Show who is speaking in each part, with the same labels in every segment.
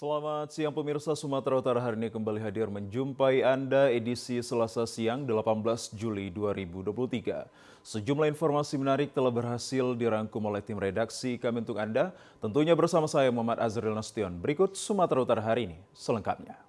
Speaker 1: Selamat siang pemirsa, Sumatera Utara hari ini kembali hadir menjumpai Anda edisi Selasa siang 18 Juli 2023. Sejumlah informasi menarik telah berhasil dirangkum oleh tim redaksi kami untuk Anda, tentunya bersama saya Muhammad Azril Nasution. Berikut Sumatera Utara hari ini selengkapnya.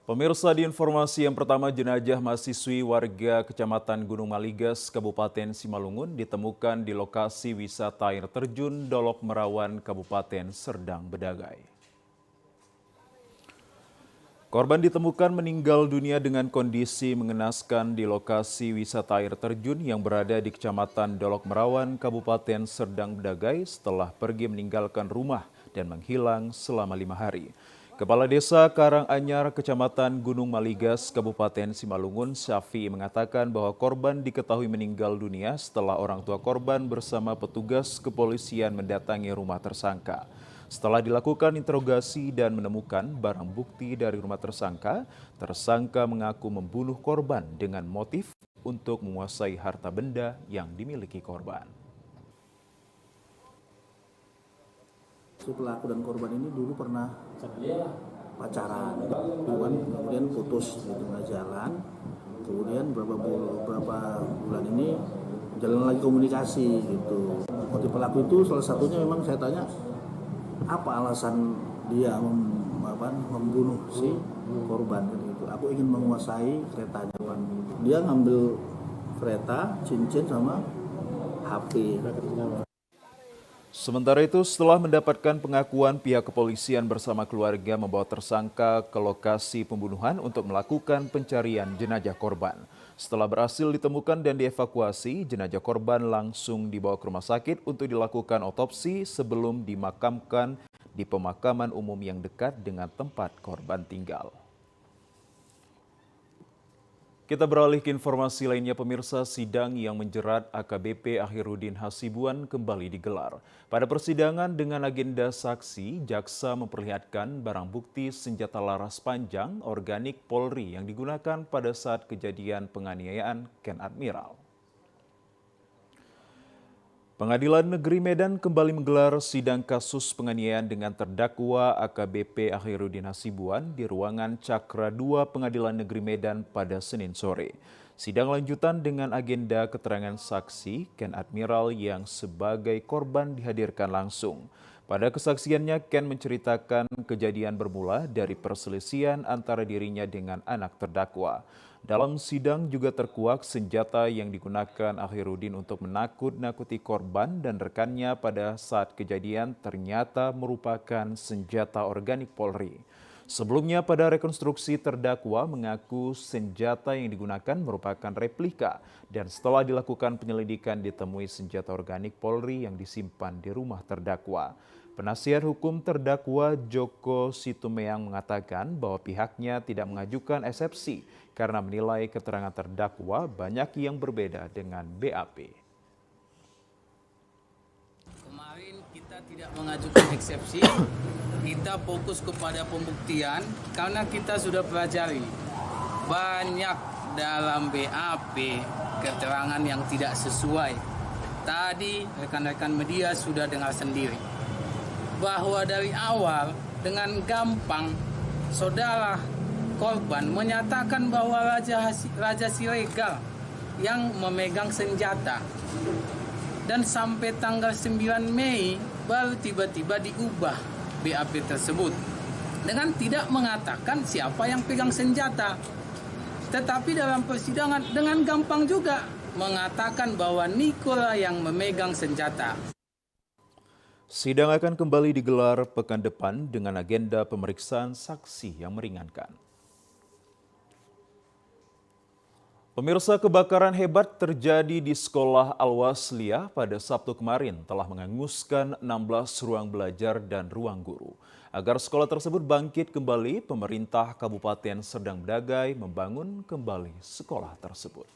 Speaker 1: Pemirsa, di informasi yang pertama, jenazah mahasiswi warga Kecamatan Gunung Maligas, Kabupaten Simalungun ditemukan di lokasi wisata air terjun Dolok Merawan, Kabupaten Serdang Bedagai. Korban ditemukan meninggal dunia dengan kondisi mengenaskan di lokasi wisata air terjun yang berada di Kecamatan Dolok Merawan, Kabupaten Serdang Bedagai setelah pergi meninggalkan rumah dan menghilang selama 5 hari. Kepala Desa Karanganyar, Kecamatan Gunung Maligas, Kabupaten Simalungun, Syafi'i mengatakan bahwa korban diketahui meninggal dunia setelah orang tua korban bersama petugas kepolisian mendatangi rumah tersangka. Setelah dilakukan interogasi dan menemukan barang bukti dari rumah tersangka, tersangka mengaku membunuh korban dengan motif untuk menguasai harta benda yang dimiliki korban.
Speaker 2: Si pelaku dan korban ini dulu pernah pacaran, kemudian putus gitu, nggak jalan. Kemudian beberapa bulan ini jalan lagi komunikasi gitu. Motif pelaku itu salah satunya memang saya tanya apa alasan dia membunuh si korban gitu. Aku ingin menguasai keretanya. Dia ngambil kereta, cincin sama HP.
Speaker 1: Sementara itu, setelah mendapatkan pengakuan, pihak kepolisian bersama keluarga membawa tersangka ke lokasi pembunuhan untuk melakukan pencarian jenazah korban. Setelah berhasil ditemukan dan dievakuasi, jenazah korban langsung dibawa ke rumah sakit untuk dilakukan otopsi sebelum dimakamkan di pemakaman umum yang dekat dengan tempat korban tinggal. Kita beralih ke informasi lainnya pemirsa, sidang yang menjerat AKBP Akhirudin Hasibuan kembali digelar. Pada persidangan dengan agenda saksi, jaksa memperlihatkan barang bukti senjata laras panjang organik Polri yang digunakan pada saat kejadian penganiayaan Ken Admiral. Pengadilan Negeri Medan kembali menggelar sidang kasus penganiayaan dengan terdakwa AKBP Akhirudin Hasibuan di ruangan Cakra 2 Pengadilan Negeri Medan pada Senin sore. Sidang lanjutan dengan agenda keterangan saksi Ken Admiral yang sebagai korban dihadirkan langsung. Pada kesaksiannya, Ken menceritakan kejadian bermula dari perselisihan antara dirinya dengan anak terdakwa. Dalam sidang juga terkuak senjata yang digunakan Akhirudin untuk menakut-nakuti korban dan rekannya pada saat kejadian ternyata merupakan senjata organik Polri. Sebelumnya pada rekonstruksi terdakwa mengaku senjata yang digunakan merupakan replika dan setelah dilakukan penyelidikan ditemui senjata organik Polri yang disimpan di rumah terdakwa. Penasihat hukum terdakwa Joko Situmeang mengatakan bahwa pihaknya tidak mengajukan eksepsi karena menilai keterangan terdakwa banyak yang berbeda dengan BAP.
Speaker 3: Kemarin kita tidak mengajukan eksepsi, kita fokus kepada pembuktian karena kita sudah pelajari banyak dalam BAP keterangan yang tidak sesuai. Tadi rekan-rekan media sudah dengar sendiri bahwa dari awal dengan gampang saudara korban menyatakan bahwa Raja Siregar yang memegang senjata dan sampai tanggal 9 Mei baru tiba-tiba diubah BAP tersebut dengan tidak mengatakan siapa yang pegang senjata, tetapi dalam persidangan dengan gampang juga mengatakan bahwa Nikola yang memegang senjata.
Speaker 1: Sidang akan kembali digelar pekan depan dengan agenda pemeriksaan saksi yang meringankan. Pemirsa, kebakaran hebat terjadi di Sekolah Al-Wasliyah pada Sabtu kemarin telah menghanguskan 16 ruang belajar dan ruang guru. Agar sekolah tersebut bangkit kembali, pemerintah Kabupaten Serdang Bedagai membangun kembali sekolah tersebut.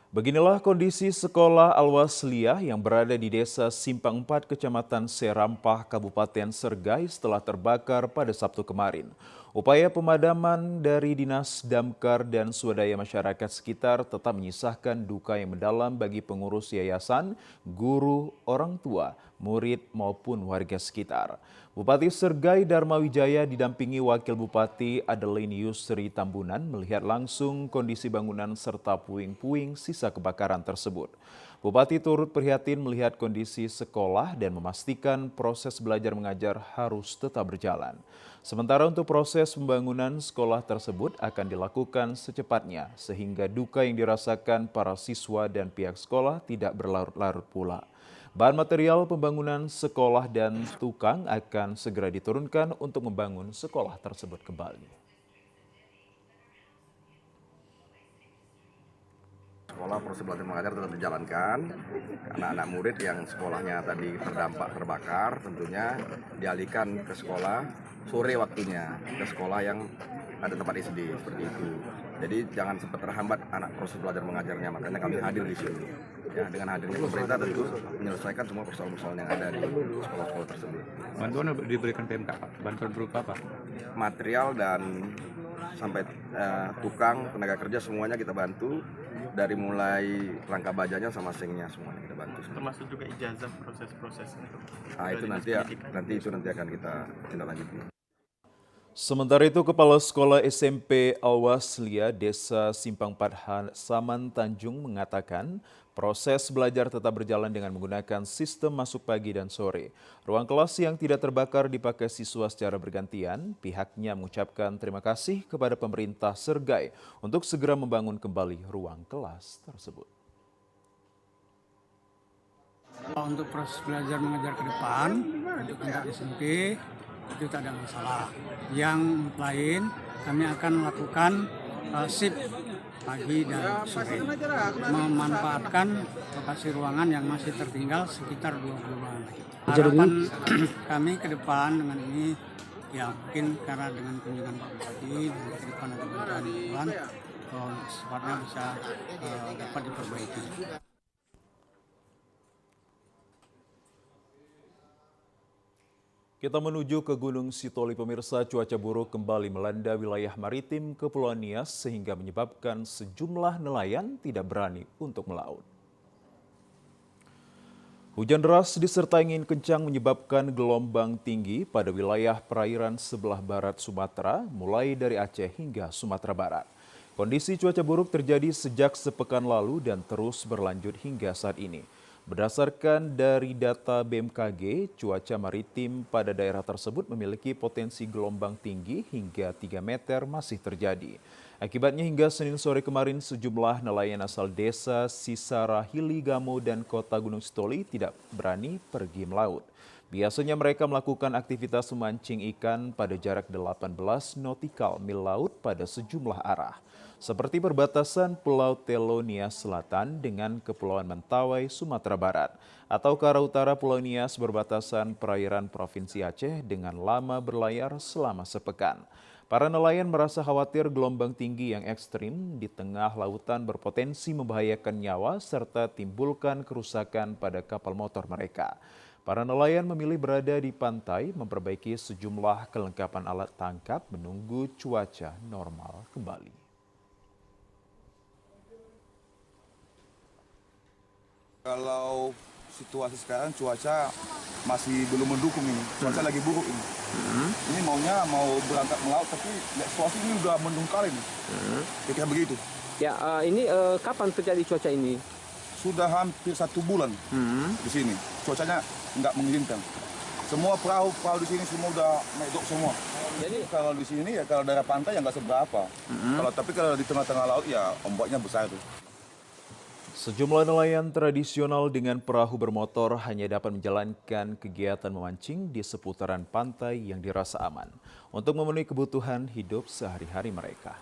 Speaker 1: Beginilah kondisi Sekolah Al-Wasliyah yang berada di Desa Simpang 4, Kecamatan Serampah, Kabupaten Sergai setelah terbakar pada Sabtu kemarin. Upaya pemadaman dari Dinas Damkar dan swadaya masyarakat sekitar tetap menyisahkan duka yang mendalam bagi pengurus yayasan, guru, orang tua, murid maupun warga sekitar. Bupati Sergai Dharma Wijaya didampingi Wakil Bupati Adeline Yusri Tambunan melihat langsung kondisi bangunan serta puing-puing sisa kebakaran tersebut. Bupati turut prihatin melihat kondisi sekolah dan memastikan proses belajar mengajar harus tetap berjalan. Sementara untuk proses pembangunan sekolah tersebut akan dilakukan secepatnya sehingga duka yang dirasakan para siswa dan pihak sekolah tidak berlarut-larut pula. Bahan material pembangunan sekolah dan tukang akan segera diturunkan untuk membangun sekolah tersebut kembali.
Speaker 4: Sekolah proses belajar mengajar tetap dijalankan. Anak-anak murid yang sekolahnya tadi terdampak terbakar tentunya dialihkan ke sekolah sore waktunya, ke sekolah yang ada tempat SD seperti itu. Jadi jangan sempat terhambat anak proses belajar mengajarnya, makanya kami hadir di sini. Ya, dengan hadirnya pemerintah tentu menyelesaikan semua persoalan-persoalan yang ada di sekolah-sekolah tersebut.
Speaker 5: Bantuan diberikan PMK, Pak? Bantuan berupa apa?
Speaker 4: Material dan sampai tukang, tenaga kerja semuanya kita bantu. Dari mulai rangka bajanya sama sengnya semuanya kita bantu.
Speaker 6: Termasuk juga ijazah proses-prosesnya.
Speaker 4: Nah itu nanti akan kita tindak lanjuti.
Speaker 1: Sementara itu, Kepala Sekolah SMP Al-Waslia Desa Simpang 4 Saman Tanjung mengatakan proses belajar tetap berjalan dengan menggunakan sistem masuk pagi dan sore. Ruang kelas yang tidak terbakar dipakai siswa secara bergantian. Pihaknya mengucapkan terima kasih kepada pemerintah Sergai untuk segera membangun kembali ruang kelas tersebut.
Speaker 7: Untuk proses belajar mengajar ke depan, untuk tingkat SMP, itu tak ada masalah. Yang lain, kami akan melakukan shift pagi dan sore, memanfaatkan lokasi ruangan yang masih tertinggal sekitar 2 bulan. Harapan kami ke depan dengan ini, ya mungkin karena dengan kunjungan Pak Bupati dan ke depan ada bantuan, secepatnya bisa dapat diperbaiki.
Speaker 1: Kita menuju ke Gunung Sitoli, pemirsa. Cuaca buruk kembali melanda wilayah maritim Kepulauan Nias sehingga menyebabkan sejumlah nelayan tidak berani untuk melaut. Hujan deras disertai angin kencang menyebabkan gelombang tinggi pada wilayah perairan sebelah barat Sumatera, mulai dari Aceh hingga Sumatera Barat. Kondisi cuaca buruk terjadi sejak sepekan lalu dan terus berlanjut hingga saat ini. Berdasarkan dari data BMKG, cuaca maritim pada daerah tersebut memiliki potensi gelombang tinggi hingga 3 meter masih terjadi. Akibatnya hingga Senin sore kemarin sejumlah nelayan asal desa Sisara Hiligamo dan kota Gunung Sitoli tidak berani pergi melaut. Biasanya mereka melakukan aktivitas memancing ikan pada jarak 18 nautical mil laut pada sejumlah arah. Seperti perbatasan Pulau Telo Nias Selatan dengan Kepulauan Mentawai, Sumatera Barat, atau ke arah utara Pulau Nias berbatasan perairan Provinsi Aceh dengan lama berlayar selama sepekan. Para nelayan merasa khawatir gelombang tinggi yang ekstrim di tengah lautan berpotensi membahayakan nyawa serta timbulkan kerusakan pada kapal motor mereka. Para nelayan memilih berada di pantai memperbaiki sejumlah kelengkapan alat tangkap menunggu cuaca normal kembali.
Speaker 8: Kalau situasi sekarang cuaca masih belum mendukung ini, cuaca lagi buruk ini. Ini mau berangkat melaut tapi lihat situasi ini udah mendung kali nih. Kira-kira begitu.
Speaker 9: Ya, ini kapan terjadi cuaca ini?
Speaker 8: Sudah hampir 1 bulan di sini. Cuacanya nggak mengizinkan. Semua perahu di sini semua udah medok semua. Jadi kalau di sini ya kalau daerah pantai ya nggak seberapa. Tapi kalau di tengah-tengah laut ya ombaknya besar tuh.
Speaker 1: Sejumlah nelayan tradisional dengan perahu bermotor hanya dapat menjalankan kegiatan memancing di seputaran pantai yang dirasa aman untuk memenuhi kebutuhan hidup sehari-hari mereka.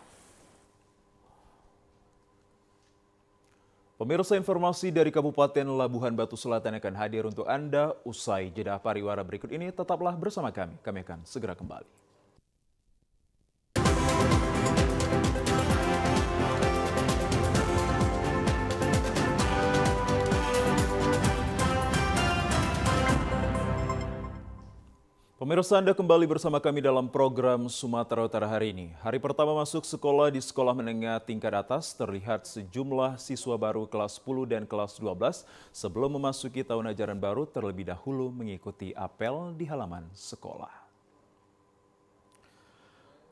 Speaker 1: Pemirsa, informasi dari Kabupaten Labuhan Batu Selatan akan hadir untuk Anda usai jeda pariwara berikut ini. Tetaplah bersama kami akan segera kembali. Pemirsa, Anda kembali bersama kami dalam program Sumatera Utara hari ini. Hari pertama masuk sekolah di sekolah menengah tingkat atas terlihat sejumlah siswa baru kelas 10 dan kelas 12 sebelum memasuki tahun ajaran baru terlebih dahulu mengikuti apel di halaman sekolah.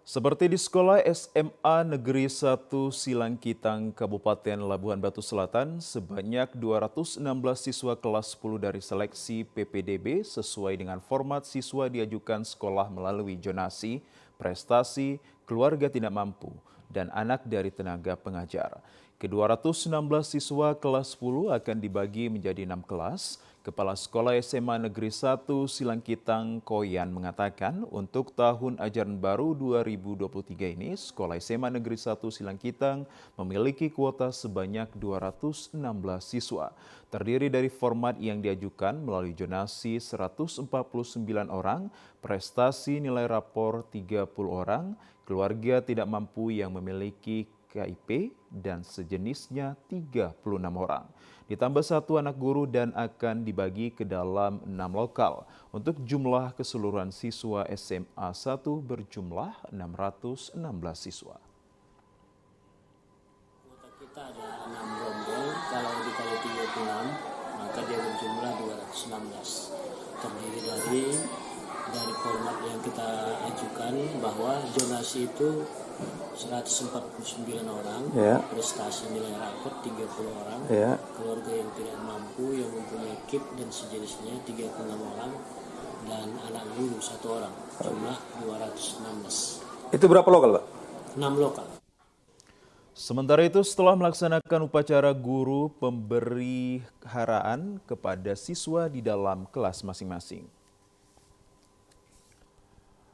Speaker 1: Seperti di sekolah SMA Negeri 1 Silangkitang, Kabupaten Labuhan Batu Selatan, sebanyak 216 siswa kelas 10 dari seleksi PPDB sesuai dengan format siswa diajukan sekolah melalui zonasi, prestasi, keluarga tidak mampu, dan anak dari tenaga pengajar. Ke-216 siswa kelas 10 akan dibagi menjadi 6 kelas. Kepala Sekolah SMA Negeri 1 Silangkitang Koyan mengatakan untuk tahun ajaran baru 2023 ini, Sekolah SMA Negeri 1 Silangkitang memiliki kuota sebanyak 216 siswa. Terdiri dari format yang diajukan melalui zonasi 149 orang, prestasi nilai rapor 30 orang, keluarga tidak mampu yang memiliki KIP dan sejenisnya 36 orang. Ditambah satu anak guru dan akan dibagi ke dalam 6 lokal. Untuk jumlah keseluruhan siswa SMA 1 berjumlah 616 siswa.
Speaker 10: Kuota kita ada 6 rombel, kalau dikali 36 maka dia berjumlah 216. Terdiri dari format yang kita ajukan bahwa zonasi itu 149 orang, prestasi nilai rapor 30 orang, keluarga yang tidak mampu yang mempunyai KIP dan sejenisnya 36 orang, dan anak guru 1 orang, jumlah 216.
Speaker 9: Itu berapa lokal, Pak?
Speaker 10: 6 lokal.
Speaker 1: Sementara itu, setelah melaksanakan upacara guru pemberiharaan kepada siswa di dalam kelas masing-masing.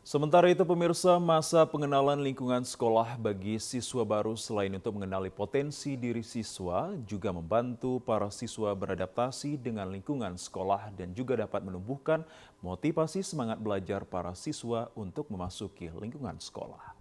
Speaker 1: Sementara itu, pemirsa, masa pengenalan lingkungan sekolah bagi siswa baru selain untuk mengenali potensi diri siswa, juga membantu para siswa beradaptasi dengan lingkungan sekolah dan juga dapat menumbuhkan motivasi semangat belajar para siswa untuk memasuki lingkungan sekolah.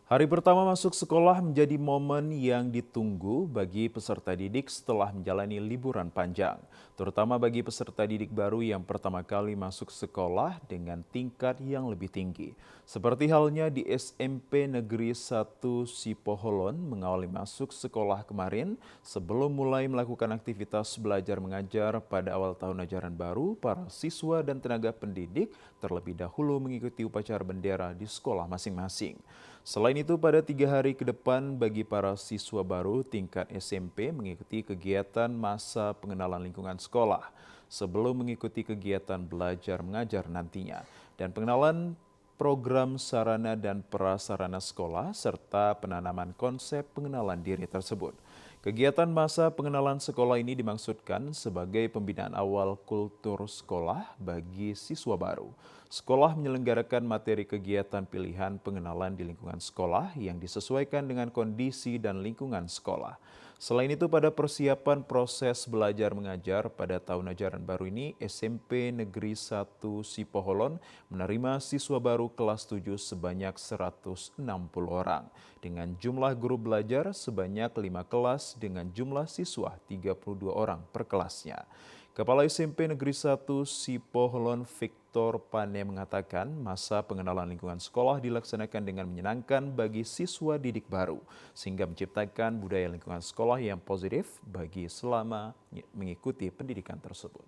Speaker 1: Hari pertama masuk sekolah menjadi momen yang ditunggu bagi peserta didik setelah menjalani liburan panjang, terutama bagi peserta didik baru yang pertama kali masuk sekolah dengan tingkat yang lebih tinggi. Seperti halnya di SMP Negeri 1 Sipoholon mengawali masuk sekolah kemarin, sebelum mulai melakukan aktivitas belajar mengajar pada awal tahun ajaran baru, para siswa dan tenaga pendidik terlebih dahulu mengikuti upacara bendera di sekolah masing-masing. Selain itu, pada 3 hari ke depan bagi para siswa baru tingkat SMP mengikuti kegiatan masa pengenalan lingkungan sekolah sebelum mengikuti kegiatan belajar mengajar nantinya dan pengenalan program sarana dan prasarana sekolah serta penanaman konsep pengenalan diri tersebut. Kegiatan masa pengenalan sekolah ini dimaksudkan sebagai pembinaan awal kultur sekolah bagi siswa baru. Sekolah menyelenggarakan materi kegiatan pilihan pengenalan di lingkungan sekolah yang disesuaikan dengan kondisi dan lingkungan sekolah. Selain itu, pada persiapan proses belajar mengajar pada tahun ajaran baru ini, SMP Negeri 1 Sipoholon menerima siswa baru kelas 7 sebanyak 160 orang, dengan jumlah guru belajar sebanyak 5 kelas dengan jumlah siswa 32 orang per kelasnya. Kepala SMP Negeri 1 Sipoholon Victor Pane mengatakan masa pengenalan lingkungan sekolah dilaksanakan dengan menyenangkan bagi siswa didik baru, sehingga menciptakan budaya lingkungan sekolah yang positif bagi selama mengikuti pendidikan tersebut.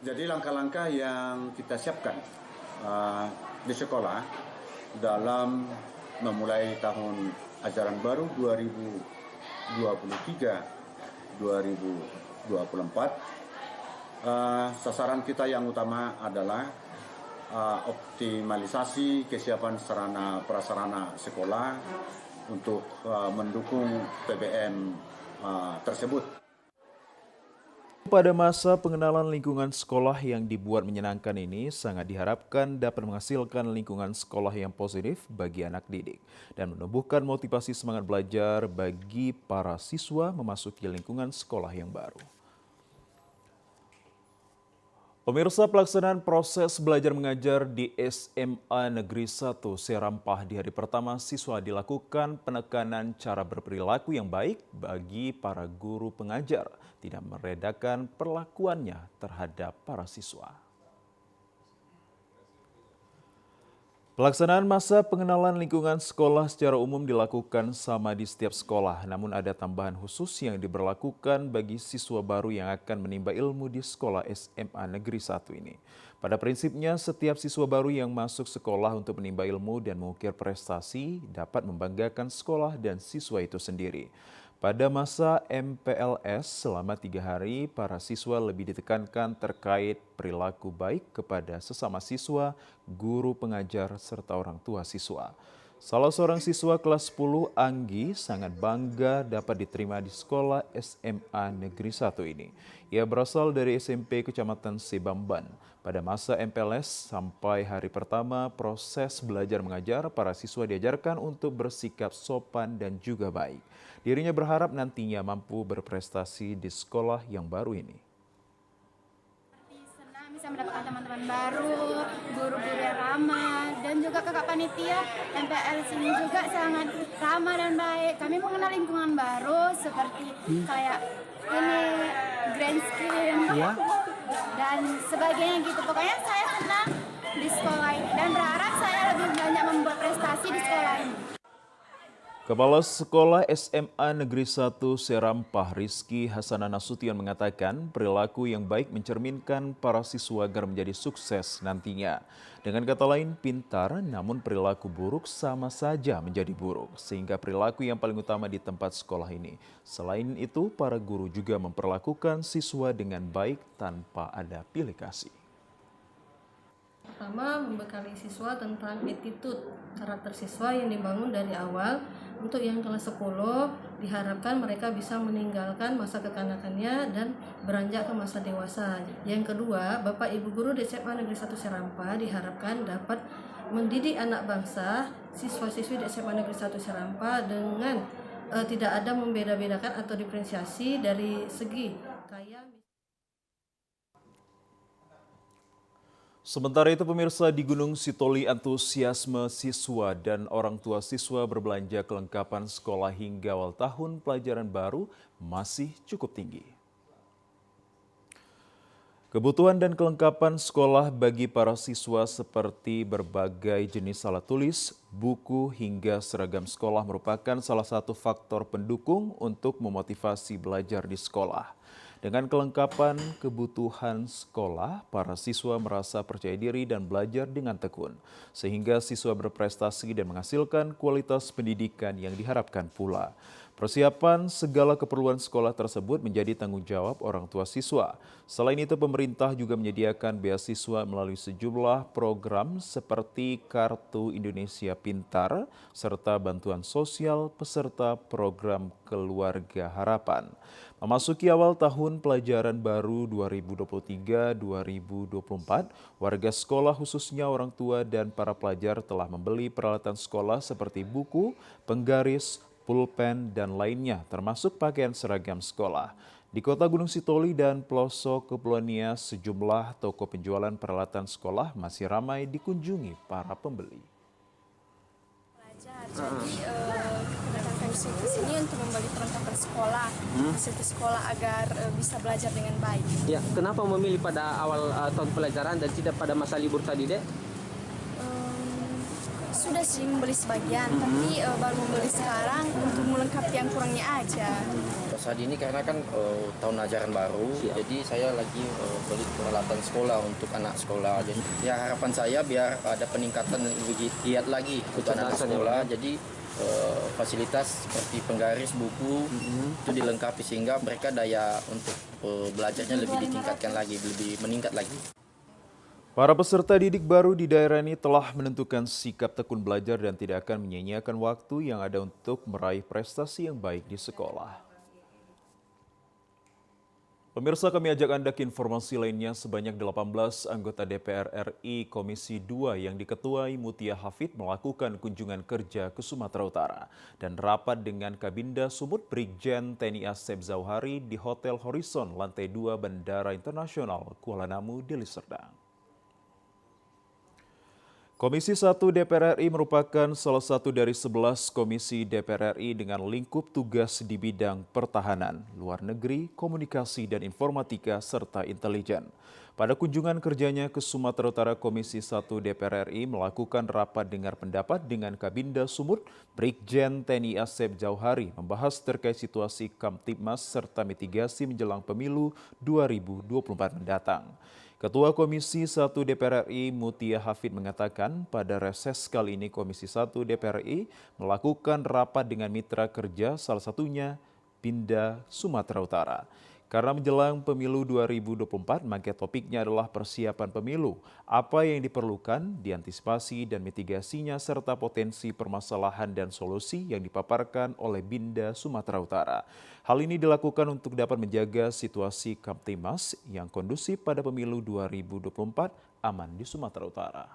Speaker 11: Jadi langkah-langkah yang kita siapkan di sekolah dalam memulai tahun ajaran baru 2023-2024, sasaran kita yang utama adalah optimalisasi kesiapan sarana prasarana sekolah untuk mendukung PBM tersebut.
Speaker 1: Pada masa pengenalan lingkungan sekolah yang dibuat menyenangkan ini sangat diharapkan dapat menghasilkan lingkungan sekolah yang positif bagi anak didik dan menumbuhkan motivasi semangat belajar bagi para siswa memasuki lingkungan sekolah yang baru. Pemirsa, pelaksanaan proses belajar mengajar di SMA Negeri 1 Serampah di hari pertama siswa dilakukan penekanan cara berperilaku yang baik bagi para guru pengajar, tidak meredakan perlakuannya terhadap para siswa. Pelaksanaan masa pengenalan lingkungan sekolah secara umum dilakukan sama di setiap sekolah, namun ada tambahan khusus yang diberlakukan bagi siswa baru yang akan menimba ilmu di sekolah SMA Negeri 1 ini. Pada prinsipnya, setiap siswa baru yang masuk sekolah untuk menimba ilmu dan mengukir prestasi dapat membanggakan sekolah dan siswa itu sendiri. Pada masa MPLS selama 3 hari, para siswa lebih ditekankan terkait perilaku baik kepada sesama siswa, guru pengajar, serta orang tua siswa. Salah seorang siswa kelas 10, Anggi, sangat bangga dapat diterima di sekolah SMA Negeri 1 ini. Ia berasal dari SMP Kecamatan Sebamban. Pada masa MPLS sampai hari pertama proses belajar mengajar, para siswa diajarkan untuk bersikap sopan dan juga baik. Dirinya berharap nantinya mampu berprestasi di sekolah yang baru ini.
Speaker 12: Senang bisa mendapatkan teman-teman baru, guru-guru yang ramah, dan juga kakak panitia MPL sini juga sangat ramah dan baik. Kami mengenal lingkungan baru seperti kayak ini grand screen dan sebagainya gitu. Pokoknya saya senang di sekolah ini dan berharap saya lebih banyak membuat prestasi di sekolah ini.
Speaker 1: Kepala Sekolah SMA Negeri 1 Serampah, Rizky Hasanah Nasution mengatakan perilaku yang baik mencerminkan para siswa agar menjadi sukses nantinya. Dengan kata lain, pintar namun perilaku buruk sama saja menjadi buruk, sehingga perilaku yang paling utama di tempat sekolah ini. Selain itu, para guru juga memperlakukan siswa dengan baik tanpa ada pilih kasih.
Speaker 13: Pertama, membekali siswa tentang attitude karakter siswa yang dibangun dari awal. Untuk yang kelas 10, diharapkan mereka bisa meninggalkan masa kekanakannya dan beranjak ke masa dewasa. Yang kedua, Bapak Ibu Guru di SMA Negeri 1 Serampah diharapkan dapat mendidik anak bangsa, siswa-siswi di SMA Negeri 1 Serampah dengan tidak ada membeda-bedakan atau diferensiasi dari segi kaya.
Speaker 1: Sementara itu, pemirsa, di Gunung Sitoli antusiasme siswa dan orang tua siswa berbelanja kelengkapan sekolah hingga awal tahun pelajaran baru masih cukup tinggi. Kebutuhan dan kelengkapan sekolah bagi para siswa seperti berbagai jenis alat tulis, buku, hingga seragam sekolah merupakan salah satu faktor pendukung untuk memotivasi belajar di sekolah. Dengan kelengkapan kebutuhan sekolah, para siswa merasa percaya diri dan belajar dengan tekun, sehingga siswa berprestasi dan menghasilkan kualitas pendidikan yang diharapkan pula. Persiapan segala keperluan sekolah tersebut menjadi tanggung jawab orang tua siswa. Selain itu, pemerintah juga menyediakan beasiswa melalui sejumlah program seperti Kartu Indonesia Pintar, serta bantuan sosial peserta program Keluarga Harapan. Memasuki awal tahun pelajaran baru 2023-2024, warga sekolah khususnya orang tua dan para pelajar telah membeli peralatan sekolah seperti buku, penggaris, pulpen, dan lainnya termasuk pakaian seragam sekolah. Di Kota Gunung Sitoli dan pelosok Kepulauan Nias, sejumlah toko penjualan peralatan sekolah masih ramai dikunjungi para pembeli.
Speaker 12: Jadi datang ke sini untuk membeli perlengkapan sekolah, fasilitas sekolah agar bisa belajar dengan baik.
Speaker 9: Ya, kenapa memilih pada awal tahun pelajaran dan tidak pada masa libur tadi, Dek?
Speaker 12: Sudah sih membeli sebagian, tapi baru membeli sekarang untuk melengkapi yang kurangnya aja.
Speaker 14: Saat ini karena kan tahun ajaran baru, jadi saya lagi beli peralatan sekolah untuk anak sekolah. Jadi ya harapan saya biar ada peningkatan lebih giat lagi untuk anak sekolah. Jadi fasilitas seperti penggaris, buku itu dilengkapi sehingga mereka daya untuk belajarnya lebih ditingkatkan lagi, lebih meningkat lagi.
Speaker 1: Para peserta didik baru di daerah ini telah menentukan sikap tekun belajar dan tidak akan menyia-nyiakan waktu yang ada untuk meraih prestasi yang baik di sekolah. Pemirsa, kami ajak Anda ke informasi lainnya. Sebanyak 18 anggota DPR RI Komisi 2 yang diketuai Mutia Hafid melakukan kunjungan kerja ke Sumatera Utara dan rapat dengan Kabinda Sumut Brigjen TNI Asep Zauhari di Hotel Horizon, lantai 2 Bandara Internasional Kuala Namu, Deli Serdang. Komisi 1 DPR RI merupakan salah satu dari 11 komisi DPR RI dengan lingkup tugas di bidang pertahanan, luar negeri, komunikasi dan informatika, serta intelijen. Pada kunjungan kerjanya ke Sumatera Utara, Komisi 1 DPR RI melakukan rapat dengar pendapat dengan Kabinda Sumut, Brigjen TNI Asep Zauhari, membahas terkait situasi Kamtibmas serta mitigasi menjelang pemilu 2024 mendatang. Ketua Komisi 1 DPR RI Mutia Hafid mengatakan pada reses kali ini Komisi 1 DPR RI melakukan rapat dengan mitra kerja, salah satunya Binda Sumatera Utara. Karena menjelang pemilu 2024, maka topiknya adalah persiapan pemilu, apa yang diperlukan, diantisipasi dan mitigasinya, serta potensi permasalahan dan solusi yang dipaparkan oleh Binda Sumatera Utara. Hal ini dilakukan untuk dapat menjaga situasi Kamtibmas yang kondusif pada pemilu 2024 aman di Sumatera Utara.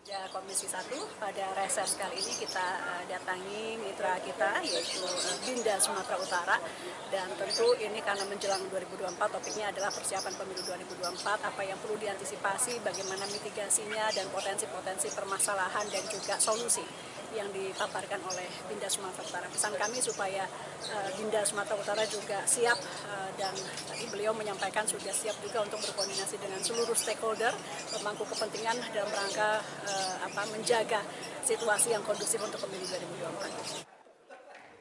Speaker 15: Komisi 1 pada reses kali ini kita datangi mitra kita yaitu Binda Sumatera Utara, dan tentu ini karena menjelang 2024 topiknya adalah persiapan pemilu 2024, apa yang perlu diantisipasi, bagaimana mitigasinya dan potensi-potensi permasalahan dan juga solusi yang dipaparkan oleh Binda Sumatera Utara. Pesan kami supaya Binda Sumatera Utara juga siap, dan tadi beliau menyampaikan sudah siap juga untuk berkoordinasi dengan seluruh stakeholder pemangku kepentingan dalam rangka menjaga situasi yang kondusif untuk pemilu 2024.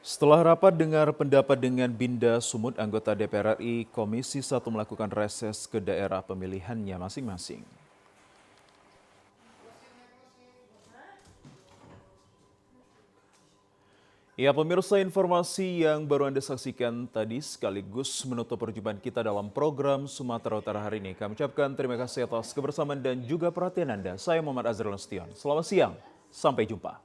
Speaker 1: Setelah rapat dengar pendapat dengan Binda Sumut, anggota DPR RI Komisi 1 melakukan reses ke daerah pemilihannya masing-masing. Ya pemirsa, informasi yang baru Anda saksikan tadi sekaligus menutup perjumpaan kita dalam program Sumatera Utara hari ini. Kami ucapkan terima kasih atas kebersamaan dan juga perhatian Anda. Saya Muhammad Azrul Nasution. Selamat siang, sampai jumpa.